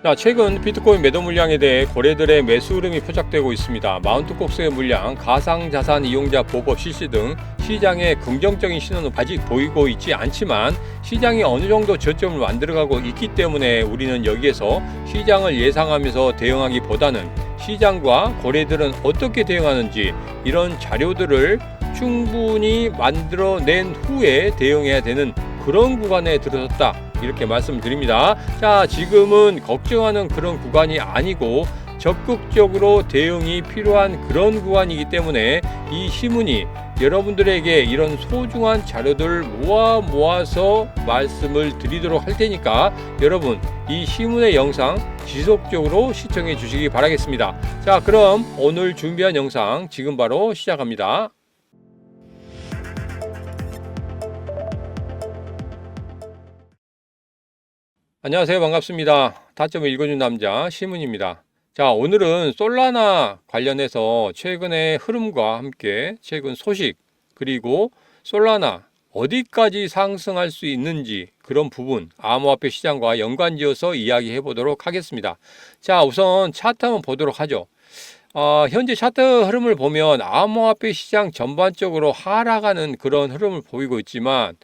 자, 최근 비트코인 매도 물량에 대해 거래들의 매수 흐름이 포착되고 있습니다. 마운트 kok스의 물량, 가상자산 이용자 보급 실시 등 시장에 긍정적인 신호는 아직 보이고 있지 않지만 시장이 어느 정도 저점을 만들어가고 있기 때문에 우리는 여기에서 시장을 예상하면서 대응하기보다는 시장과 거래들은 어떻게 대응하는지 이런 자료들을 충분히 만들어낸 후에 대응해야 되는 그런 구간에 들어섰다, 이렇게 말씀드립니다. 자, 지금은 걱정하는 그런 구간이 아니고 적극적으로 대응이 필요한 그런 구간이기 때문에 이 시문이 여러분들에게 이런 소중한 자료들을 모아서 말씀을 드리도록 할 테니까 여러분 이 시문의 영상 지속적으로 시청해 주시기 바라겠습니다. 자, 그럼 오늘 준비한 영상 지금 바로 시작합니다. 안녕하세요. 반갑습니다. 타점을 읽어준 남자 시문입니다. 자, 오늘은 솔라나 관련해서 최근의 흐름과 함께 최근 소식, 그리고 솔라나 어디까지 상승할 수 있는지 그런 부분 암호화폐 시장과 연관지어서 이야기해 보도록 하겠습니다. 자, 우선 차트 한번 보도록 하죠. 현재 차트 흐름을 보면 암호화폐 시장 전반적으로 하락하는 그런 흐름을 보이고 있지만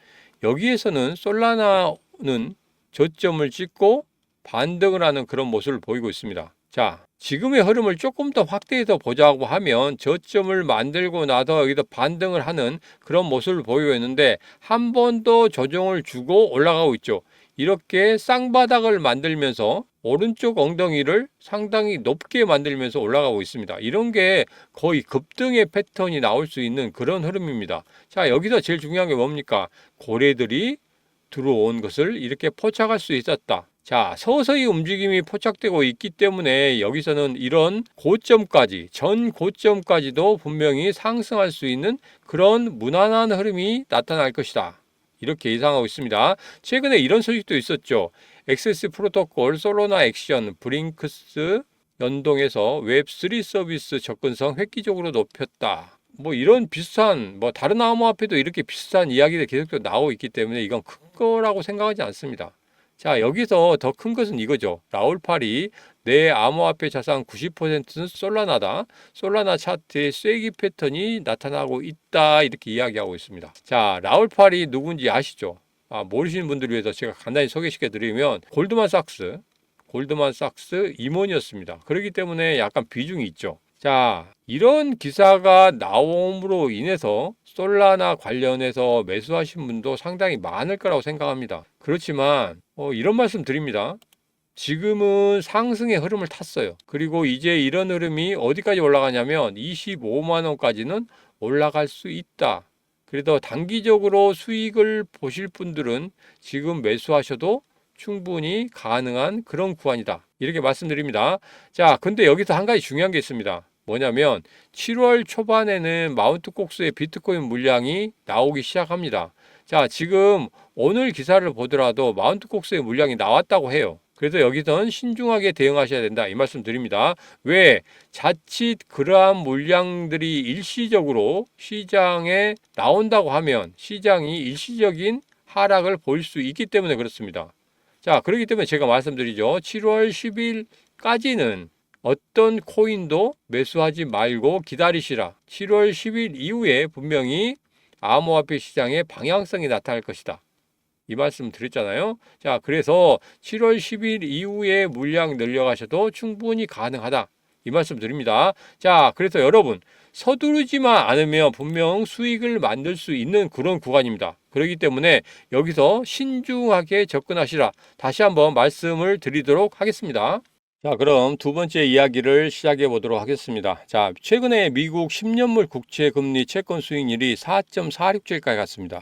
여기에서는 솔라나는 저점을 찍고 반등을 하는 그런 모습을 보이고 있습니다. 자, 지금의 흐름을 조금 더 확대해서 보자고 하면 저점을 만들고 나서 여기서 반등을 하는 그런 모습을 보이고 있는데 한 번 더 조정을 주고 올라가고 있죠. 이렇게 쌍바닥을 만들면서 오른쪽 엉덩이를 상당히 높게 만들면서 올라가고 있습니다. 이런 게 거의 급등의 패턴이 나올 수 있는 그런 흐름입니다. 자, 여기서 제일 중요한 게 뭡니까? 고래들이 들어온 것을 이렇게 포착할 수 있었다. 자, 서서히 움직임이 포착되고 있기 때문에 여기서는 이런 고점까지, 전 고점까지도 분명히 상승할 수 있는 그런 무난한 흐름이 나타날 것이다, 이렇게 예상하고 있습니다. 최근에 이런 소식도 있었죠. XS 프로토콜, 솔라나 액션, 브링크스 연동해서 웹3 서비스 접근성 획기적으로 높였다. 뭐 이런 비슷한, 뭐 다른 암호화폐도 이렇게 비슷한 이야기들이 계속 나오고 있기 때문에 이건 큰 거라고 생각하지 않습니다. 자, 여기서 더 큰 것은 이거죠. 라울팔이 내 암호화폐 자산 90%는 솔라나다. 솔라나 차트에 쐐기 패턴이 나타나고 있다, 이렇게 이야기하고 있습니다. 자, 라울팔이 누군지 아시죠? 모르시는 분들을 위해서 제가 간단히 소개시켜 드리면 골드만삭스 임원이었습니다. 그렇기 때문에 약간 비중이 있죠. 자, 이런 기사가 나옴으로 인해서 솔라나 관련해서 매수하신 분도 상당히 많을 거라고 생각합니다. 그렇지만 이런 말씀 드립니다. 지금은 상승의 흐름을 탔어요. 그리고 이제 이런 흐름이 어디까지 올라가냐면 25만 원까지는 올라갈 수 있다. 그래도 단기적으로 수익을 보실 분들은 지금 매수하셔도 충분히 가능한 그런 구간이다, 이렇게 말씀드립니다. 자, 근데 여기서 한 가지 중요한 게 있습니다. 뭐냐면 7월 초반에는 마운트 kok스의 비트코인 물량이 나오기 시작합니다. 자, 지금 오늘 기사를 보더라도 마운트 kok스의 물량이 나왔다고 해요. 그래서 여기선 신중하게 대응하셔야 된다, 이 말씀 드립니다. 왜? 자칫 그러한 물량들이 일시적으로 시장에 나온다고 하면 시장이 일시적인 하락을 보일 수 있기 때문에 그렇습니다. 자, 그렇기 때문에 제가 말씀드리죠. 7월 10일까지는 어떤 코인도 매수하지 말고 기다리시라. 7월 10일 이후에 분명히 암호화폐 시장의 방향성이 나타날 것이다, 이 말씀 드렸잖아요. 자, 그래서 7월 10일 이후에 물량 늘려가셔도 충분히 가능하다, 이 말씀 드립니다. 자, 그래서 여러분 서두르지만 않으면 분명 수익을 만들 수 있는 그런 구간입니다. 그렇기 때문에 여기서 신중하게 접근하시라, 다시 한번 말씀을 드리도록 하겠습니다. 자, 그럼 두 번째 이야기를 시작해 보도록 하겠습니다. 자, 최근에 미국 10년물 국채 금리 채권 수익률이 4.46%까지 갔습니다.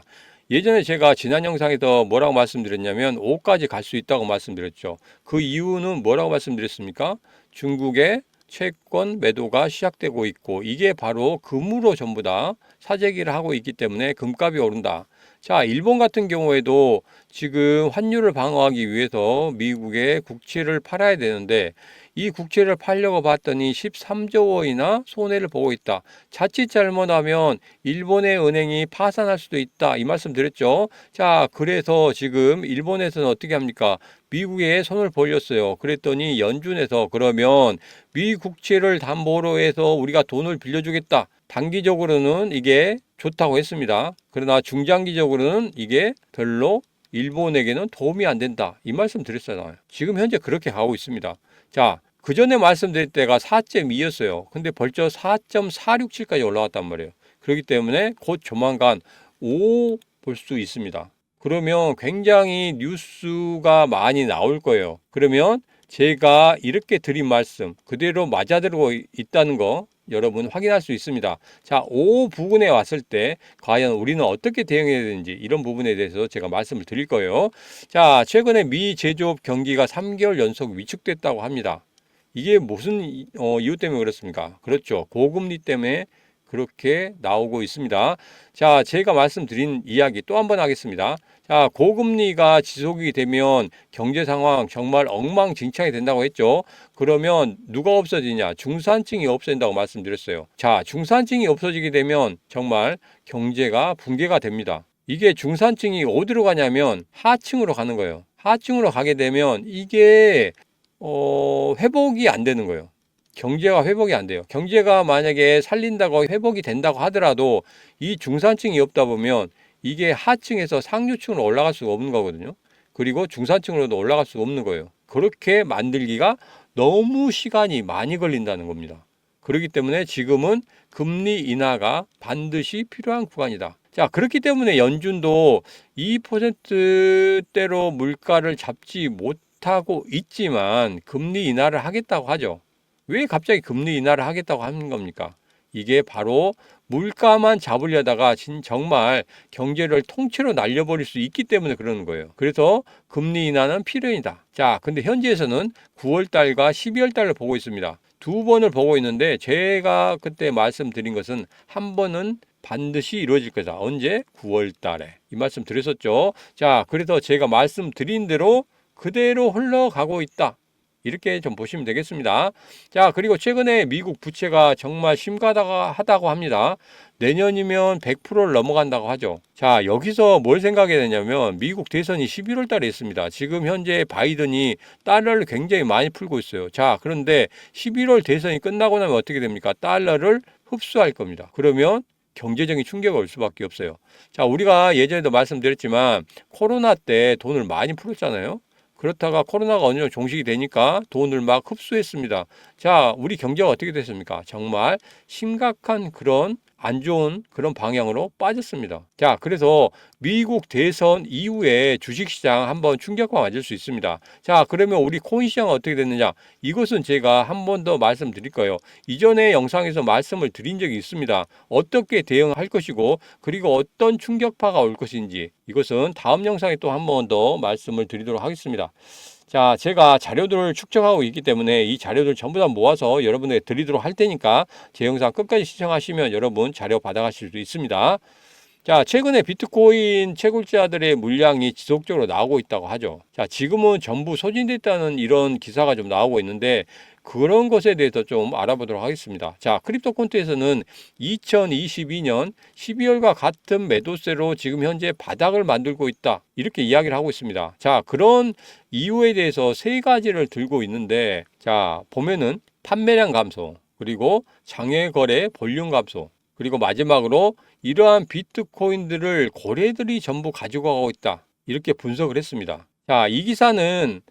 예전에 제가 지난 영상에서 뭐라고 말씀드렸냐면 5까지 갈 수 있다고 말씀드렸죠. 그 이유는 뭐라고 말씀드렸습니까? 중국의 채권 매도가 시작되고 있고 이게 바로 금으로 전부 다 사재기를 하고 있기 때문에 금값이 오른다. 자, 일본 같은 경우에도 지금 환율을 방어하기 위해서 미국의 국채를 팔아야 되는데 이 국채를 팔려고 봤더니 13조 원이나 손해를 보고 있다. 자칫 잘못하면 일본의 은행이 파산할 수도 있다, 이 말씀 드렸죠. 자, 그래서 지금 일본에서는 어떻게 합니까? 미국에 손을 벌렸어요. 그랬더니 연준에서 그러면 미 국채를 담보로 해서 우리가 돈을 빌려주겠다. 단기적으로는 이게 좋다고 했습니다. 그러나 중장기적으로는 이게 별로 일본에게는 도움이 안 된다. 이 말씀 드렸잖아요. 지금 현재 그렇게 가고 있습니다. 자, 그 전에 말씀드릴 때가 4.2였어요. 근데 벌써 4.467까지 올라왔단 말이에요. 그렇기 때문에 곧 조만간 5 볼 수 있습니다. 그러면 굉장히 뉴스가 많이 나올 거예요. 그러면 제가 이렇게 드린 말씀 그대로 맞아들고 있다는 거 여러분 확인할 수 있습니다. 자, 5 부근에 왔을 때 과연 우리는 어떻게 대응해야 되는지 이런 부분에 대해서 제가 말씀을 드릴 거예요. 자, 최근에 미 제조업 경기가 3개월 연속 위축됐다고 합니다. 이게 무슨 이유 때문에 그렇습니까? 그렇죠. 고금리 때문에 그렇게 나오고 있습니다. 자, 제가 말씀드린 이야기 또 한 번 하겠습니다. 자, 고금리가 지속이 되면 경제 상황 정말 엉망진창이 된다고 했죠. 그러면 누가 없어지냐? 중산층이 없어진다고 말씀드렸어요. 자, 중산층이 없어지게 되면 정말 경제가 붕괴가 됩니다. 이게 중산층이 어디로 가냐면 하층으로 가는 거예요. 하층으로 가게 되면 이게 회복이 안 되는 거예요. 경제가 회복이 안 돼요. 경제가 만약에 살린다고 회복이 된다고 하더라도 이 중산층이 없다 보면 이게 하층에서 상류층으로 올라갈 수가 없는 거거든요. 그리고 중산층으로도 올라갈 수가 없는 거예요. 그렇게 만들기가 너무 시간이 많이 걸린다는 겁니다. 그렇기 때문에 지금은 금리 인하가 반드시 필요한 구간이다. 자, 그렇기 때문에 연준도 2%대로 물가를 잡지 못하고 있지만 금리 인하를 하겠다고 하죠. 왜 갑자기 금리 인하를 하겠다고 하는 겁니까? 이게 바로 물가만 잡으려다가 정말 경제를 통째로 날려버릴 수 있기 때문에 그러는 거예요. 그래서 금리 인하는 필연이다. 자, 근데 현지에서는 9월 달과 12월 달을 보고 있습니다. 두 번을 보고 있는데 제가 그때 말씀드린 것은 한 번은 반드시 이루어질 거다. 언제? 9월 달에. 이 말씀 드렸었죠. 자, 그래서 제가 말씀드린 대로 그대로 흘러가고 있다. 이렇게 좀 보시면 되겠습니다. 자, 그리고 최근에 미국 부채가 정말 심각하다고 합니다. 내년이면 100%를 넘어간다고 하죠. 자, 여기서 뭘 생각해야 되냐면 미국 대선이 11월 달에 있습니다. 지금 현재 바이든이 달러를 굉장히 많이 풀고 있어요. 자, 그런데 11월 대선이 끝나고 나면 어떻게 됩니까? 달러를 흡수할 겁니다. 그러면 경제적인 충격이 올 수밖에 없어요. 자, 우리가 예전에도 말씀드렸지만 코로나 때 돈을 많이 풀었잖아요. 그렇다가 코로나가 어느 정도 종식이 되니까 돈을 막 흡수했습니다. 자, 우리 경제가 어떻게 됐습니까? 정말 심각한 그런 안 좋은 그런 방향으로 빠졌습니다. 자, 그래서 미국 대선 이후에 주식시장 한번 충격과 맞을 수 있습니다. 자, 그러면 우리 코인 시장은 어떻게 됐느냐? 이것은 제가 한 번 더 말씀드릴 거예요. 이전에 영상에서 말씀을 드린 적이 있습니다. 어떻게 대응할 것이고 그리고 어떤 충격파가 올 것인지 이것은 다음 영상에 또 한 번 더 말씀을 드리도록 하겠습니다. 자, 제가 자료들을 축적하고 있기 때문에 이 자료들 전부 다 모아서 여러분에게 드리도록 할 테니까 제 영상 끝까지 시청하시면 여러분 자료 받아가실 수 있습니다. 자, 최근에 비트코인 채굴자들의 물량이 지속적으로 나오고 있다고 하죠. 자, 지금은 전부 소진됐다는 이런 기사가 좀 나오고 있는데 그런 것에 대해서 좀 알아보도록 하겠습니다. 자, 크립토콘트에서는 2022년 12월과 같은 매도세로 지금 현재 바닥을 만들고 있다. 이렇게 이야기를 하고 있습니다. 자, 그런 이유에 대해서 세 가지를 들고 있는데 자, 보면은 판매량 감소, 그리고 장외 거래 볼륨 감소, 그리고 마지막으로 이러한 비트코인들을 고래들이 전부 가지고 가고 있다. 이렇게 분석을 했습니다. 자, 이 기사는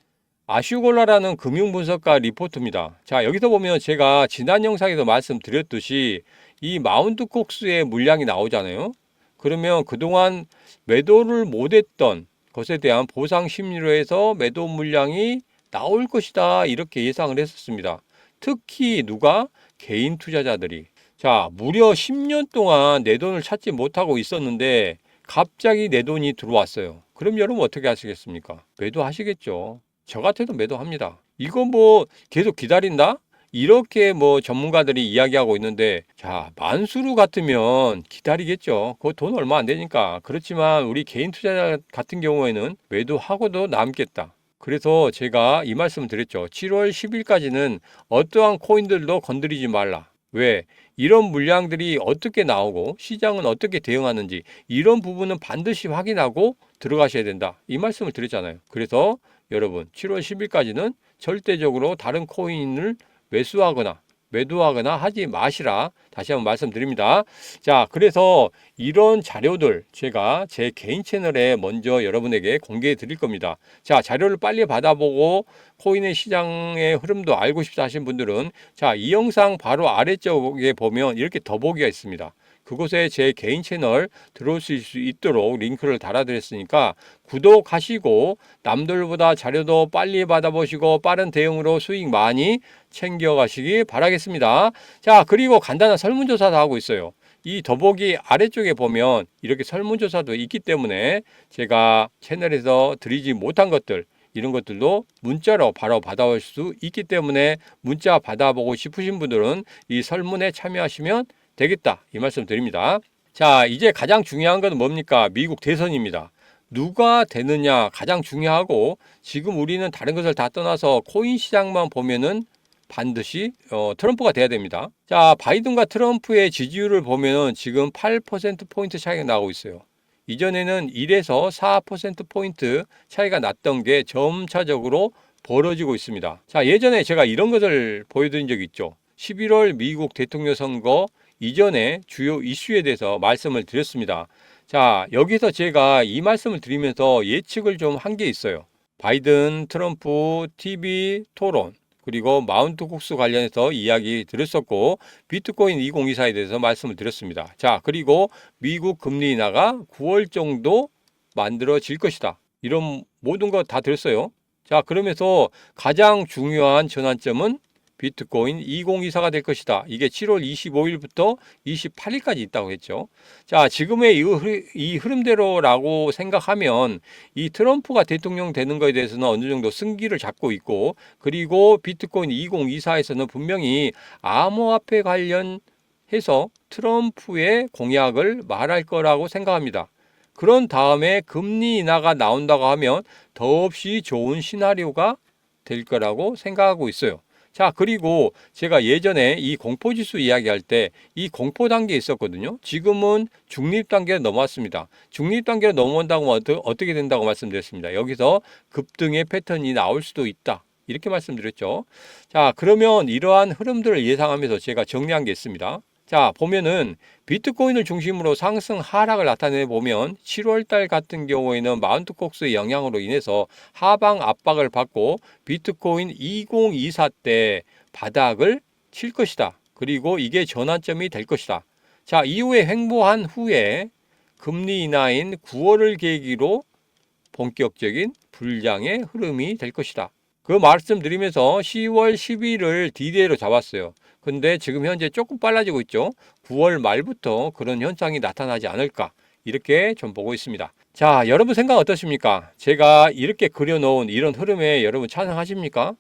아슈골라라는 금융분석가 리포트입니다. 자, 여기서 보면 제가 지난 영상에서 말씀드렸듯이 이 마운트 콕스의 물량이 나오잖아요. 그러면 그동안 매도를 못했던 것에 대한 보상 심리로 해서 매도 물량이 나올 것이다. 이렇게 예상을 했었습니다. 특히 누가? 개인 투자자들이. 자, 무려 10년 동안 내 돈을 찾지 못하고 있었는데 갑자기 내 돈이 들어왔어요. 그럼 여러분 어떻게 하시겠습니까? 매도하시겠죠. 저 같아도 매도합니다. 이거 뭐 계속 기다린다? 이렇게 뭐 전문가들이 이야기하고 있는데 자, 만수르 같으면 기다리겠죠. 그거 돈 얼마 안 되니까. 그렇지만 우리 개인 투자자 같은 경우에는 매도하고도 남겠다. 그래서 제가 이 말씀을 드렸죠. 7월 10일까지는 어떠한 코인들도 건드리지 말라. 왜? 이런 물량들이 어떻게 나오고 시장은 어떻게 대응하는지 이런 부분은 반드시 확인하고 들어가셔야 된다. 이 말씀을 드렸잖아요. 그래서 여러분 7월 10일까지는 절대적으로 다른 코인을 매도하거나 하지 마시라 다시 한번 말씀드립니다. 자, 그래서 이런 자료들 제가 제 개인 채널에 먼저 여러분에게 공개해 드릴 겁니다. 자, 자료를 빨리 받아보고 코인의 시장의 흐름도 알고 싶다 하신 분들은 자, 이 영상 바로 아래쪽에 보면 이렇게 더보기가 있습니다. 그곳에 제 개인 채널 들어오실 수 있도록 링크를 달아드렸으니까 구독하시고 남들보다 자료도 빨리 받아보시고 빠른 대응으로 수익 많이 챙겨가시기 바라겠습니다. 자, 그리고 간단한 설문조사도 하고 있어요. 이 더보기 아래쪽에 보면 이렇게 설문조사도 있기 때문에 제가 채널에서 드리지 못한 것들 이런 것들도 문자로 바로 받아올 수 있기 때문에 문자 받아보고 싶으신 분들은 이 설문에 참여하시면 되겠다 이 말씀 드립니다. 자, 이제 가장 중요한 건 뭡니까? 미국 대선입니다. 누가 되느냐 가장 중요하고 지금 우리는 다른 것을 다 떠나서 코인 시장만 보면은 반드시 트럼프가 돼야 됩니다. 자, 바이든과 트럼프의 지지율을 보면은 지금 8%포인트 차이가 나고 있어요. 이전에는 1에서 4%포인트 차이가 났던 게 점차적으로 벌어지고 있습니다. 자, 예전에 제가 이런 것을 보여드린 적이 있죠. 11월 미국 대통령 선거 이전에 주요 이슈에 대해서 말씀을 드렸습니다. 자, 여기서 제가 이 말씀을 드리면서 예측을 좀 한 게 있어요. 바이든, 트럼프, TV 토론, 그리고 마운트 콕스 관련해서 이야기 드렸었고, 비트코인 2024에 대해서 말씀을 드렸습니다. 자, 그리고 미국 금리 인하가 9월 정도 만들어질 것이다. 이런 모든 거 다 드렸어요. 자, 그러면서 가장 중요한 전환점은 비트코인 2024가 될 것이다. 이게 7월 25일부터 28일까지 있다고 했죠. 자, 지금의 이 흐름대로라고 생각하면 이 트럼프가 대통령 되는 것에 대해서는 어느 정도 승기를 잡고 있고, 그리고 비트코인 2024에서는 분명히 암호화폐 관련해서 트럼프의 공약을 말할 거라고 생각합니다. 그런 다음에 금리 인하가 나온다고 하면 더없이 좋은 시나리오가 될 거라고 생각하고 있어요. 자, 그리고 제가 예전에 이 공포지수 이야기할 때 이 공포 단계에 있었거든요. 지금은 중립 단계로 넘어왔습니다. 중립 단계로 넘어온다고 하면 어떻게 된다고 말씀드렸습니다. 여기서 급등의 패턴이 나올 수도 있다. 이렇게 말씀드렸죠. 자, 그러면 이러한 흐름들을 예상하면서 제가 정리한 게 있습니다. 자, 보면은 비트코인을 중심으로 상승 하락을 나타내 보면 7월 달 같은 경우에는 마운트 콕스의 영향으로 인해서 하방 압박을 받고 비트코인 2024 때 바닥을 칠 것이다. 그리고 이게 전환점이 될 것이다. 자, 이후에 횡보한 후에 금리 인하인 9월을 계기로 본격적인 불량의 흐름이 될 것이다. 그 말씀드리면서 10월 10일을 디데이로 잡았어요. 근데 지금 현재 조금 빨라지고 있죠. 9월 말부터 그런 현상이 나타나지 않을까 이렇게 좀 보고 있습니다. 자, 여러분 생각 어떠십니까? 제가 이렇게 그려놓은 이런 흐름에 여러분 찬성하십니까?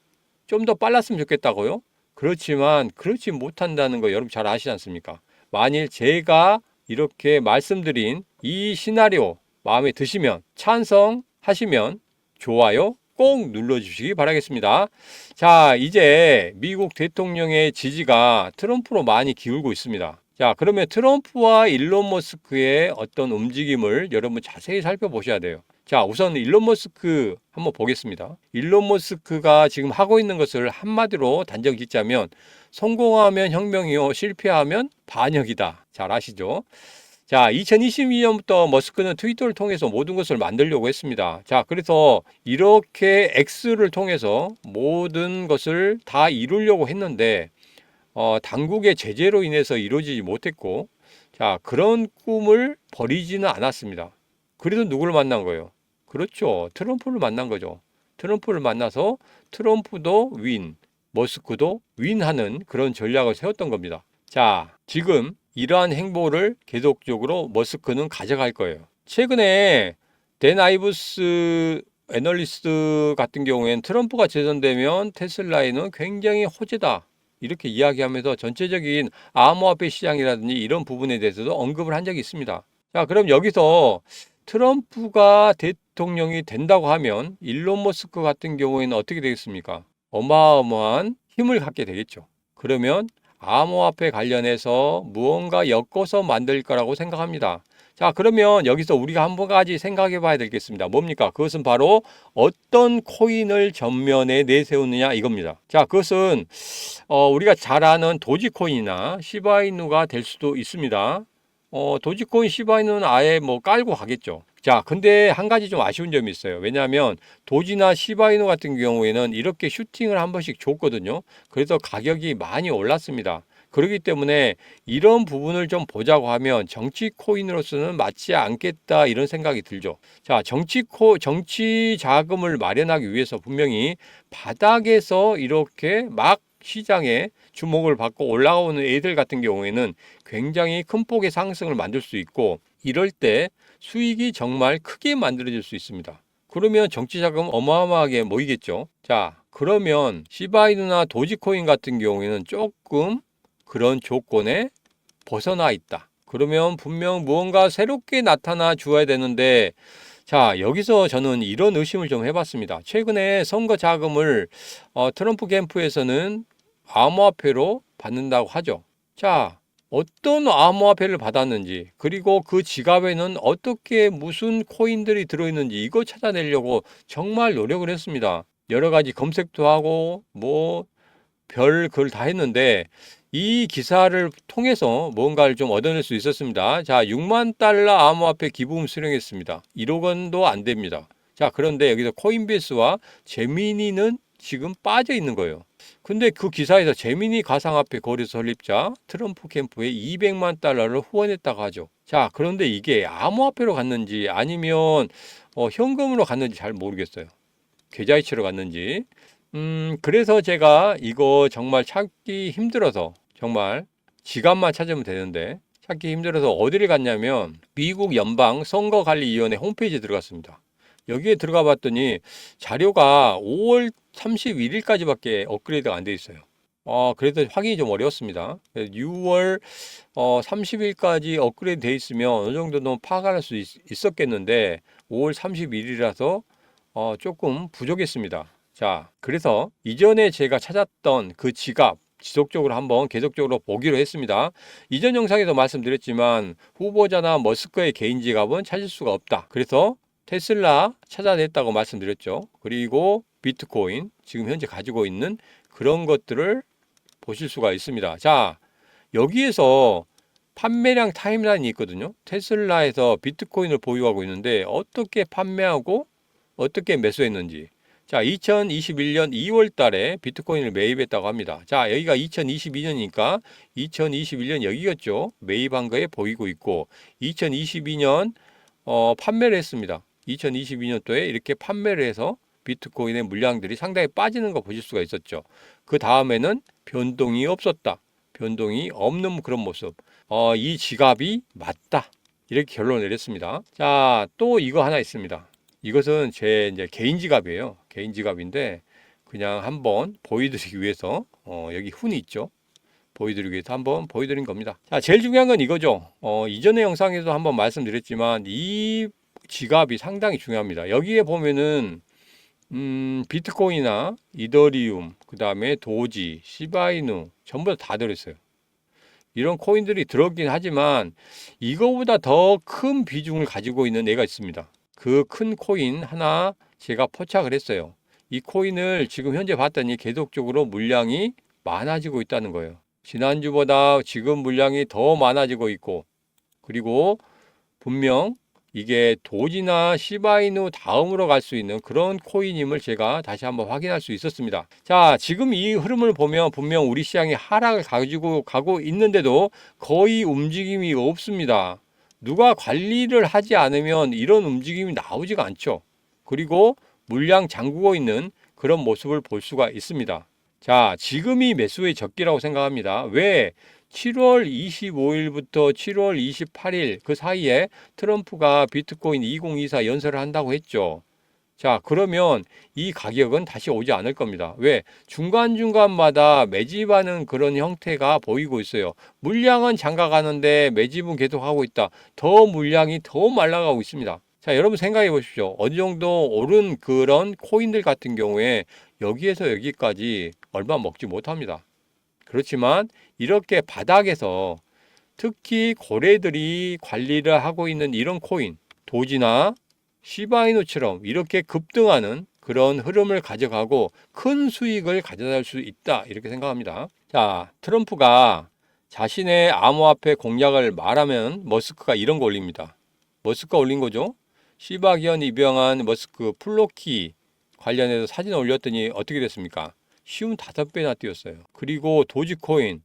좀 더 빨랐으면 좋겠다고요? 그렇지만 그렇지 못한다는 거 여러분 잘 아시지 않습니까? 만일 제가 이렇게 말씀드린 이 시나리오 마음에 드시면 찬성하시면 좋아요 꼭 눌러주시기 바라겠습니다. 자, 이제 미국 대통령의 지지가 트럼프로 많이 기울고 있습니다. 자, 그러면 트럼프와 일론 머스크의 어떤 움직임을 여러분 자세히 살펴보셔야 돼요. 자, 우선 일론 머스크 한번 보겠습니다. 일론 머스크가 지금 하고 있는 것을 한마디로 단정 짓자면 성공하면 혁명이요, 실패하면 반역이다. 잘 아시죠? 자, 2022년부터 머스크는 트위터를 통해서 모든 것을 만들려고 했습니다. 자, 그래서 이렇게 X를 통해서 모든 것을 다 이루려고 했는데, 당국의 제재로 인해서 이루어지지 못했고, 자, 그런 꿈을 버리지는 않았습니다. 그래도 누구를 만난 거예요? 그렇죠. 트럼프를 만난 거죠. 트럼프를 만나서 트럼프도 윈, 머스크도 윈하는 그런 전략을 세웠던 겁니다. 자, 지금 이러한 행보를 계속적으로 머스크는 가져갈 거예요. 최근에 댄 아이브스 애널리스트 같은 경우에는 트럼프가 재선되면 테슬라에는 굉장히 호재다. 이렇게 이야기하면서 전체적인 암호화폐 시장이라든지 이런 부분에 대해서도 언급을 한 적이 있습니다. 자, 그럼 여기서 트럼프가 대통령이 된다고 하면 일론 머스크 같은 경우에는 어떻게 되겠습니까? 어마어마한 힘을 갖게 되겠죠. 그러면 암호화폐 관련해서 무언가 엮어서 만들 거라고 생각합니다. 자, 그러면 여기서 우리가 한 가지 생각해 봐야 되겠습니다. 뭡니까? 그것은 바로 어떤 코인을 전면에 내세우느냐 이겁니다. 자, 그것은 우리가 잘 아는 도지코인이나 시바이누가 될 수도 있습니다. 도지코인, 시바이누는 아예 뭐 깔고 가겠죠. 자, 근데 한 가지 좀 아쉬운 점이 있어요. 왜냐하면 도지나 시바이누 같은 경우에는 이렇게 슈팅을 한 번씩 줬거든요. 그래서 가격이 많이 올랐습니다. 그렇기 때문에 이런 부분을 좀 보자고 하면 정치 코인으로서는 맞지 않겠다 이런 생각이 들죠. 자, 정치 자금을 마련하기 위해서 분명히 바닥에서 이렇게 막 시장에 주목을 받고 올라오는 애들 같은 경우에는 굉장히 큰 폭의 상승을 만들 수 있고, 이럴 때 수익이 정말 크게 만들어질 수 있습니다. 그러면 정치 자금 어마어마하게 모이겠죠. 자, 그러면 시바이누나 도지코인 같은 경우에는 조금 그런 조건에 벗어나 있다. 그러면 분명 무언가 새롭게 나타나 주어야 되는데, 자, 여기서 저는 이런 의심을 좀 해봤습니다. 최근에 선거 자금을 트럼프 캠프에서는 암호화폐로 받는다고 하죠. 자, 어떤 암호화폐를 받았는지, 그리고 그 지갑에는 어떻게 무슨 코인들이 들어있는지 이거 찾아내려고 정말 노력을 했습니다. 여러 가지 검색도 하고 뭐 별 글 다 했는데 이 기사를 통해서 뭔가를 좀 얻어낼 수 있었습니다. 자, 6만 달러 암호화폐 기부금 수령했습니다. 1억 원도 안 됩니다. 자, 그런데 여기서 코인베이스와 제미니는 지금 빠져 있는 거예요. 근데 그 기사에서 제미니 가상화폐 거래 설립자 트럼프 캠프에 200만 달러를 후원했다고 하죠. 자, 그런데 이게 암호화폐로 갔는지 아니면 현금으로 갔는지 잘 모르겠어요. 계좌이체로 갔는지. 그래서 제가 이거 정말 찾기 힘들어서, 정말 지갑만 찾으면 되는데 찾기 힘들어서 어디를 갔냐면 미국 연방 선거관리위원회 홈페이지에 들어갔습니다. 여기에 들어가 봤더니 자료가 5월 31일까지밖에 업그레이드가 안 돼 있어요. 그래서 확인이 좀 어려웠습니다. 6월 30일까지 업그레이드 돼 있으면 어느 정도는 파악할 수 있었겠는데 5월 31일이라서 조금 부족했습니다. 자, 그래서 이전에 제가 찾았던 그 지갑 지속적으로 한번 계속적으로 보기로 했습니다. 이전 영상에도 말씀드렸지만 후보자나 머스크의 개인 지갑은 찾을 수가 없다. 그래서 테슬라 찾아냈다고 말씀드렸죠. 그리고 비트코인 지금 현재 가지고 있는 그런 것들을 보실 수가 있습니다. 자, 여기에서 판매량 타임라인이 있거든요. 테슬라에서 비트코인을 보유하고 있는데 어떻게 판매하고 어떻게 매수했는지. 자, 2021년 2월 달에 비트코인을 매입했다고 합니다. 자, 여기가 2022년이니까 2021년 여기였죠. 매입한 거에 보이고 있고 2022년 판매를 했습니다. 2022년도에 이렇게 판매를 해서 비트코인의 물량들이 상당히 빠지는 거 보실 수가 있었죠. 그 다음에는 변동이 없었다. 변동이 없는 그런 모습. 이 지갑이 맞다. 이렇게 결론을 내렸습니다. 자, 또 이거 하나 있습니다. 이것은 제 이제 개인 지갑이에요. 개인 지갑인데 그냥 한번 보여드리기 위해서 여기 훈이 있죠. 보여드리기 위해서 한번 보여드린 겁니다. 자, 제일 중요한 건 이거죠. 이전의 영상에도 한번 말씀드렸지만 이 지갑이 상당히 중요합니다. 여기에 보면은 비트코인이나 이더리움, 그 다음에 도지, 시바이누 전부 다 들어있어요. 이런 코인들이 들어있긴 하지만 이거보다 더 큰 비중을 가지고 있는 애가 있습니다. 그 큰 코인 하나 제가 포착을 했어요. 이 코인을 지금 현재 봤더니 계속적으로 물량이 많아지고 있다는 거예요. 지난주보다 지금 물량이 더 많아지고 있고, 그리고 분명 이게 도지나 시바이누 다음으로 갈 수 있는 그런 코인임을 제가 다시 한번 확인할 수 있었습니다. 자, 지금 이 흐름을 보면 분명 우리 시장이 하락을 가지고 가고 있는데도 거의 움직임이 없습니다. 누가 관리를 하지 않으면 이런 움직임이 나오지가 않죠. 그리고 물량 잠그고 있는 그런 모습을 볼 수가 있습니다. 자, 지금이 매수의 적기라고 생각합니다. 왜? 7월 25일부터 7월 28일 그 사이에 트럼프가 비트코인 2024 연설을 한다고 했죠. 자, 그러면 이 가격은 다시 오지 않을 겁니다. 왜? 중간중간마다 매집하는 그런 형태가 보이고 있어요. 물량은 잠가가는데 매집은 계속하고 있다. 더 물량이 더 말라가고 있습니다. 자, 여러분 생각해 보십시오. 어느 정도 오른 그런 코인들 같은 경우에 여기에서 여기까지 얼마 먹지 못합니다. 그렇지만 이렇게 바닥에서 특히 고래들이 관리를 하고 있는 이런 코인, 도지나 시바이누처럼 이렇게 급등하는 그런 흐름을 가져가고 큰 수익을 가져다 줄 수 있다, 이렇게 생각합니다. 자, 트럼프가 자신의 암호화폐 공약을 말하면 머스크가 이런 거 올립니다. 머스크가 올린 거죠. 시바 기원 입양한 머스크 플로키 관련해서 사진을 올렸더니 어떻게 됐습니까? 쉬운 5배나 뛰었어요. 그리고 도지코인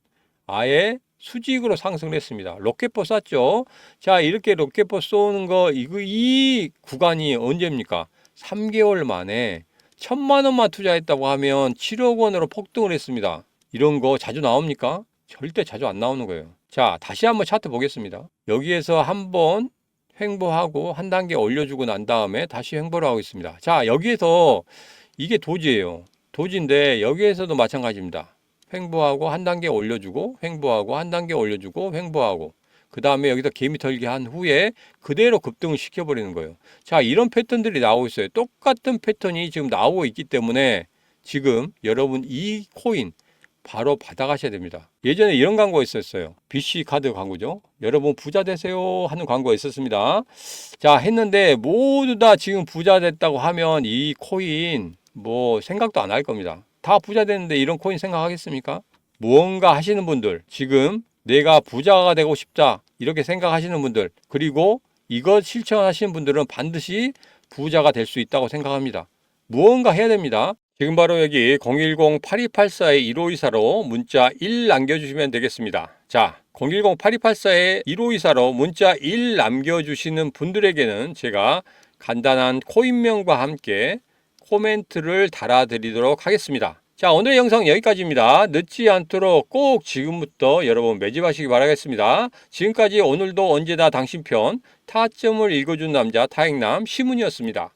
아예 수직으로 상승을 했습니다. 로켓포 쐈죠. 자, 이렇게 로켓포 쏘는 거, 이 구간이 언제입니까? 3개월 만에 1,000만 원만 투자했다고 하면 7억 원으로 폭등을 했습니다. 이런 거 자주 나옵니까? 절대 자주 안 나오는 거예요. 자, 다시 한번 차트 보겠습니다. 여기에서 한번 횡보하고 한 단계 올려주고 난 다음에 다시 횡보를 하고 있습니다. 자, 여기에서 이게 도지예요. 도지인데 여기에서도 마찬가지입니다. 횡보하고 한 단계 올려주고 횡보하고 한 단계 올려주고 횡보하고 그 다음에 여기서 개미 털기 한 후에 그대로 급등을 시켜버리는 거예요. 자, 이런 패턴들이 나오고 있어요. 똑같은 패턴이 지금 나오고 있기 때문에 지금 여러분 이 코인 바로 받아가셔야 됩니다. 예전에 이런 광고가 있었어요. BC 카드 광고죠. 여러분 부자 되세요 하는 광고가 있었습니다. 자, 했는데 모두 다 지금 부자 됐다고 하면 이 코인 뭐 생각도 안 할 겁니다. 다 부자 됐는데 이런 코인 생각하겠습니까? 무언가 하시는 분들, 지금 내가 부자가 되고 싶다 이렇게 생각하시는 분들, 그리고 이것 실천하시는 분들은 반드시 부자가 될 수 있다고 생각합니다. 무언가 해야 됩니다. 지금 바로 여기 010-8284-1524로 문자 1 남겨주시면 되겠습니다. 자, 010-8284-1524로 문자 1 남겨주시는 분들에게는 제가 간단한 코인명과 함께 코멘트를 달아드리도록 하겠습니다. 자, 오늘의 영상 여기까지입니다. 늦지 않도록 꼭 지금부터 여러분 매집하시기 바라겠습니다. 지금까지 오늘도 언제나 당신 편 타점을 읽어준 남자 타익남 시문이었습니다.